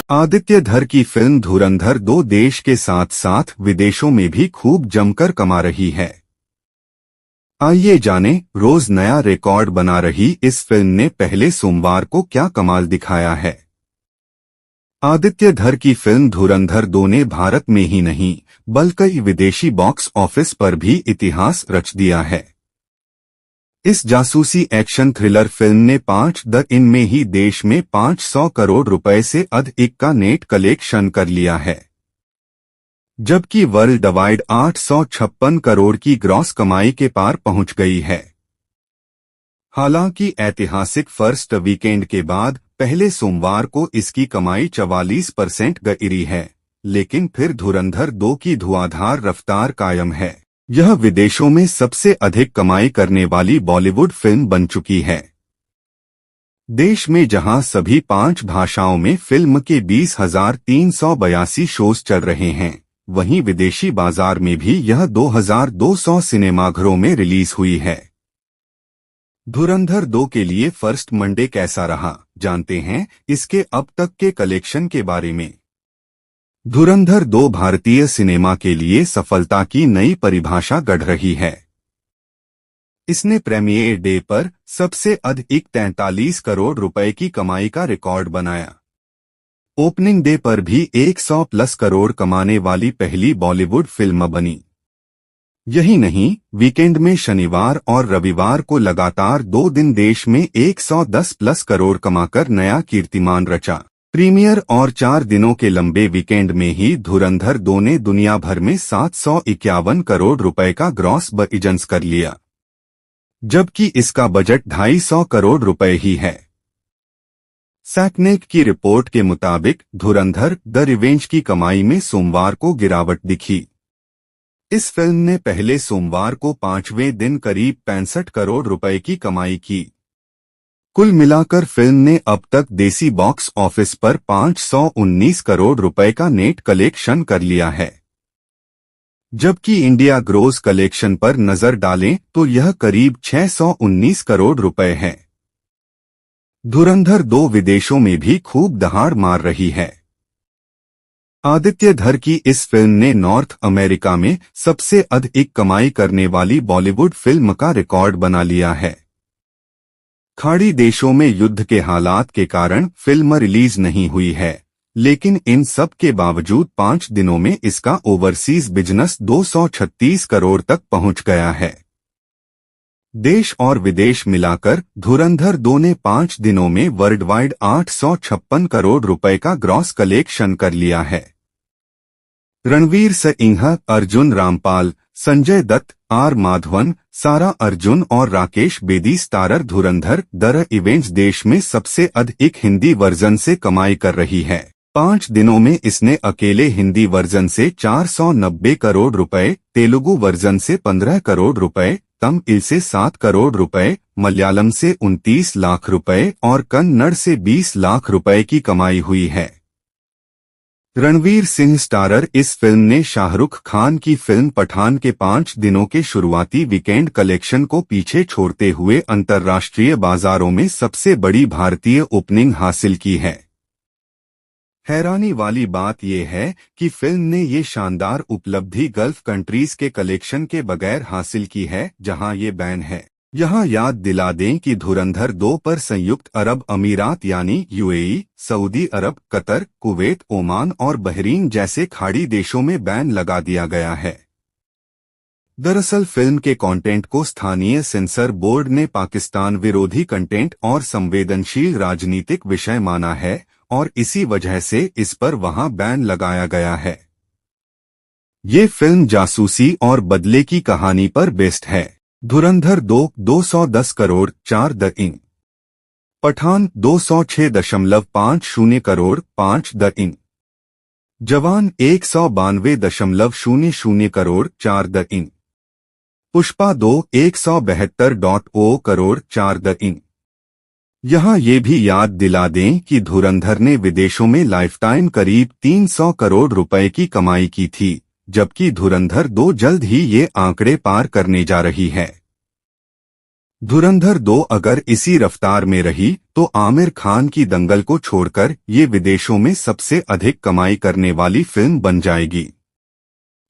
आदित्य धर की फिल्म धुरंधर 2 देश के साथ साथ विदेशों में भी खूब जमकर कमा रही है। आइए जानें, रोज नया रिकॉर्ड बना रही इस फिल्म ने पहले सोमवार को क्या कमाल दिखाया है। आदित्य धर की फिल्म धुरंधर 2 ने भारत में ही नहीं बल्कि विदेशी बॉक्स ऑफिस पर भी इतिहास रच दिया है। इस जासूसी एक्शन थ्रिलर फिल्म ने 5 दिन में ही देश में 500 करोड़ रुपए से अधिक का नेट कलेक्शन कर लिया है, जबकि वर्ल्ड वाइड 856 करोड़ की ग्रॉस कमाई के पार पहुंच गई है। हालांकि ऐतिहासिक फर्स्ट वीकेंड के बाद पहले सोमवार को इसकी कमाई 44% गिरी है, लेकिन फिर धुरंधर 2 की धुआंधार रफ्तार कायम है। यह विदेशों में सबसे अधिक कमाई करने वाली बॉलीवुड फिल्म बन चुकी है। देश में जहां सभी 5 भाषाओं में फिल्म के 20,382 शोज चल रहे हैं, वहीं विदेशी बाजार में भी यह 2,200 सिनेमाघरों में रिलीज हुई है। धुरंधर 2 के लिए फर्स्ट मंडे कैसा रहा, जानते हैं इसके अब तक के कलेक्शन के बारे में। धुरंधर 2 भारतीय सिनेमा के लिए सफलता की नई परिभाषा गढ़ रही है। इसने प्रीमियर डे पर सबसे अधिक 43 करोड़ रुपए की कमाई का रिकॉर्ड बनाया। ओपनिंग डे पर भी 100+ करोड़ कमाने वाली पहली बॉलीवुड फिल्म बनी। यही नहीं, वीकेंड में शनिवार और रविवार को लगातार 2 दिन देश में 110+ करोड़ कमाकर नया कीर्तिमान रचा। प्रीमियर और 4 दिनों के लंबे वीकेंड में ही धुरंधर 2 ने दुनिया भर में 751 करोड़ रुपए का ग्रॉस बिजनेस कर लिया, जबकि इसका बजट 250 करोड़ रुपए ही है। सैकनेक की रिपोर्ट के मुताबिक धुरंधर द रिवेंज की कमाई में सोमवार को गिरावट दिखी। इस फिल्म ने पहले सोमवार को 5वें दिन करीब 65 करोड़ रुपए की कमाई की। कुल मिलाकर फिल्म ने अब तक देसी बॉक्स ऑफिस पर 519 करोड़ रुपए का नेट कलेक्शन कर लिया है, जबकि इंडिया ग्रोस कलेक्शन पर नजर डालें तो यह करीब 619 करोड़ रुपए है। धुरंधर 2 विदेशों में भी खूब दहाड़ मार रही है। आदित्य धर की इस फिल्म ने नॉर्थ अमेरिका में सबसे अधिक कमाई करने वाली बॉलीवुड फिल्म का रिकॉर्ड बना लिया है। खाड़ी देशों में युद्ध के हालात के कारण फिल्म रिलीज नहीं हुई है, लेकिन इन सब के बावजूद 5 दिनों में इसका ओवरसीज बिजनेस 236 करोड़ तक पहुंच गया है। देश और विदेश मिलाकर धुरंधर 2 ने 5 दिनों में वर्ल्ड वाइड 856 करोड़ रुपए का ग्रॉस कलेक्शन कर लिया है। रणवीर सिंह, अर्जुन रामपाल, संजय दत्त, आर माधवन, सारा अर्जुन और Rakesh Bedi starrer Dhurandhar the revenge देश में सबसे अधिक हिंदी वर्जन से कमाई कर रही है। 5 दिनों में इसने अकेले हिंदी वर्जन से 490 करोड़ रुपए, तेलुगु वर्जन से 15 करोड़ रुपए, तमिल से 7 करोड़ रुपए, मलयालम से 29 लाख रुपए और कन्नड़ से 20 लाख रुपए की कमाई हुई है। रणवीर सिंह स्टारर इस फिल्म ने शाहरुख खान की फिल्म पठान के 5 दिनों के शुरुआती वीकेंड कलेक्शन को पीछे छोड़ते हुए अंतर्राष्ट्रीय बाजारों में सबसे बड़ी भारतीय ओपनिंग हासिल की है। हैरानी वाली बात यह है कि फिल्म ने ये शानदार उपलब्धि गल्फ कंट्रीज के कलेक्शन के बगैर हासिल की है, जहां ये बैन है। यहाँ याद दिला दें कि धुरंधर 2 पर संयुक्त अरब अमीरात यानी यूएई, सऊदी अरब, कतर, कुवैत, ओमान और बहरीन जैसे खाड़ी देशों में बैन लगा दिया गया है। दरअसल फिल्म के कंटेंट को स्थानीय सेंसर बोर्ड ने पाकिस्तान विरोधी कंटेंट और संवेदनशील राजनीतिक विषय माना है और इसी वजह से इस पर वहां बैन लगाया गया है। ये फिल्म जासूसी और बदले की कहानी पर बेस्ड है। धुरंधर 2 210 करोड़ 4 दिन, पठान 206.50 करोड़ 5 दिन, जवान 192.00 करोड़ 4 दिन, पुष्पा 2 172.0 करोड़ 4 दिन। यहाँ ये भी याद दिला दें कि धुरंधर ने विदेशों में लाइफटाइम करीब 300 करोड़ रुपए की कमाई की थी, जबकि धुरंधर 2 जल्द ही ये आंकड़े पार करने जा रही है। धुरंधर 2 अगर इसी रफ्तार में रही तो आमिर खान की दंगल को छोड़कर ये विदेशों में सबसे अधिक कमाई करने वाली फिल्म बन जाएगी।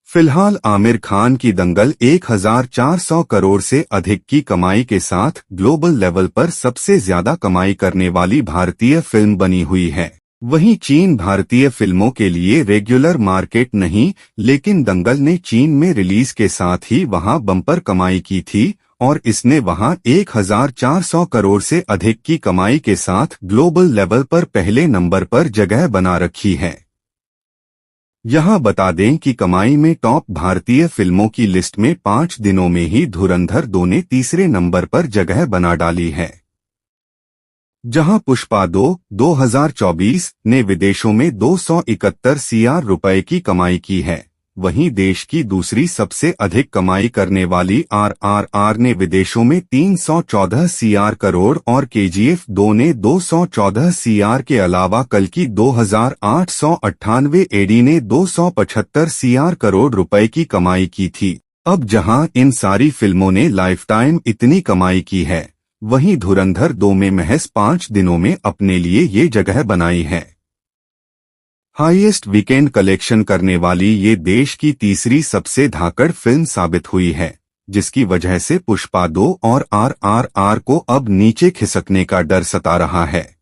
फिलहाल आमिर खान की दंगल 1400 करोड़ से अधिक की कमाई के साथ ग्लोबल लेवल पर सबसे ज्यादा कमाई करने वाली भारतीय फिल्म बनी हुई है। वहीं चीन भारतीय फिल्मों के लिए रेगुलर मार्केट नहीं, लेकिन दंगल ने चीन में रिलीज के साथ ही वहां बम्पर कमाई की थी और इसने वहां 1400 करोड़ से अधिक की कमाई के साथ ग्लोबल लेवल पर पहले नंबर पर जगह बना रखी है। यहां बता दें कि कमाई में टॉप भारतीय फिल्मों की लिस्ट में 5 दिनों में ही धुरंधर 2 ने तीसरे नंबर पर जगह बना डाली है, जहां पुष्पा 2 2024 ने विदेशों में 271 करोड़ रुपए की कमाई की है। वहीं देश की दूसरी सबसे अधिक कमाई करने वाली RRR ने विदेशों में 314 करोड़ और KGF 2 ने 214 करोड़ के अलावा कल की 2898 एडी ने 275 करोड़ रुपए की कमाई की थी। अब जहां इन सारी फिल्मों ने लाइफ टाइम इतनी कमाई की है, वहीं धुरंधर 2 में महज 5 दिनों में अपने लिए ये जगह बनाई है। हाईएस्ट वीकेंड कलेक्शन करने वाली ये देश की तीसरी सबसे धाकड़ फिल्म साबित हुई है, जिसकी वजह से पुष्पा 2 और RRR को अब नीचे खिसकने का डर सता रहा है।